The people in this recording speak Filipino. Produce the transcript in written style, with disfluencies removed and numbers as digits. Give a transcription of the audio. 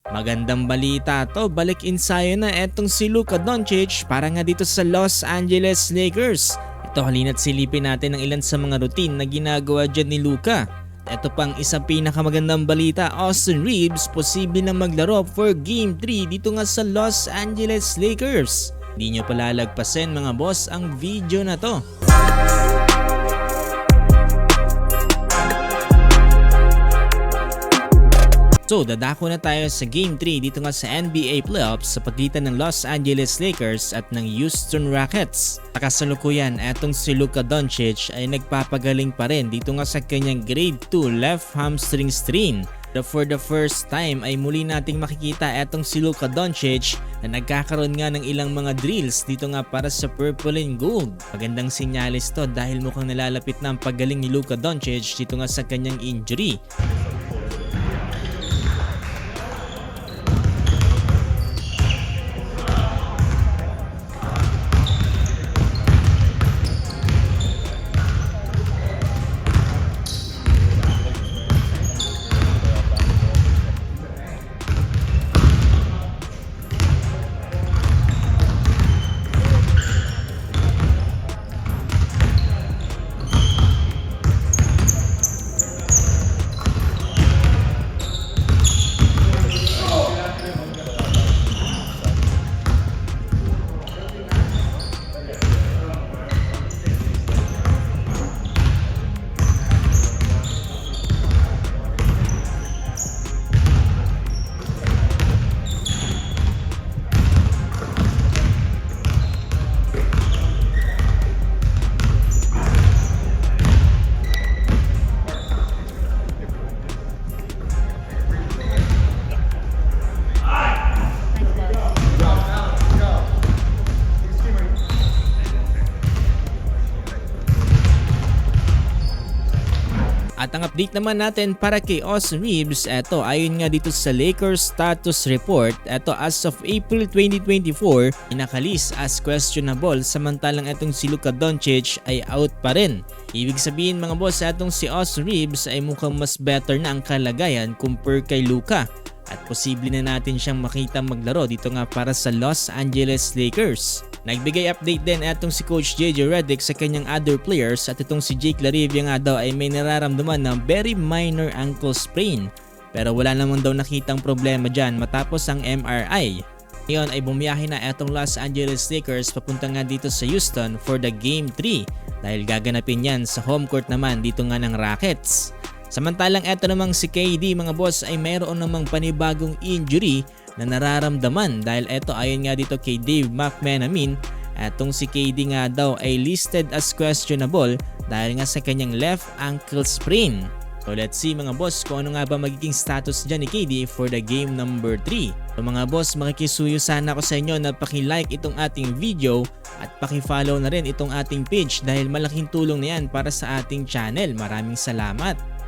Magandang balita to, balik ensayo na etong si Luka Doncic para nga dito sa Los Angeles Lakers. Ito halina't silipin natin ang ilan sa mga routine na ginagawa dyan ni Luka. Ito pang isang pinakamagandang balita, Austin Reeves posible na maglaro for Game 3 dito nga sa Los Angeles Lakers. Hindi nyo palalagpasin mga boss ang video na to. So, dadako na tayo sa Game 3 dito nga sa NBA Playoffs sa pagitan ng Los Angeles Lakers at ng Houston Rockets. Kasalukuyan, etong si Luka Doncic ay nagpapagaling pa rin dito nga sa kanyang grade 2 left hamstring strain. For the first time ay muli nating makikita etong si Luka Doncic na nagkakaroon nga ng ilang mga drills dito nga para sa purple and gold. Magandang sinyalis to dahil mukhang nalalapit na ang paggaling ni Luka Doncic dito nga sa kanyang injury. At ang update naman natin para kay Austin Reeves, eto ayon nga dito sa Lakers status report, eto as of April 2024, inakalis as questionable samantalang etong si Luka Doncic ay out pa rin. Ibig sabihin mga boss, etong si Austin Reeves ay mukhang mas better na ang kalagayan compare kay Luka. At posible na natin siyang makita maglaro dito nga para sa Los Angeles Lakers. Nagbigay update din etong si Coach JJ Redick sa kanyang other players at itong si Jake LaRavia nga daw ay may nararamdaman ng very minor ankle sprain. Pero wala naman daw nakitang problema dyan matapos ang MRI. Ngayon ay bumiyahe na etong Los Angeles Lakers papunta nga dito sa Houston for the Game 3 dahil gaganapin yan sa home court naman dito nga ng Rockets. Samantalang eto namang si KD mga boss ay mayroon namang panibagong injury na nararamdaman dahil eto ayon nga dito kay Dave McMenamin, etong si KD nga daw ay listed as questionable dahil nga sa kanyang left ankle sprain. So let's see mga boss kung ano nga ba magiging status dyan ni KD for the game number 3. So mga boss, makikisuyo sana ako sa inyo na paki-like itong ating video at paki-follow na rin itong ating page dahil malaking tulong na yan para sa ating channel. Maraming salamat!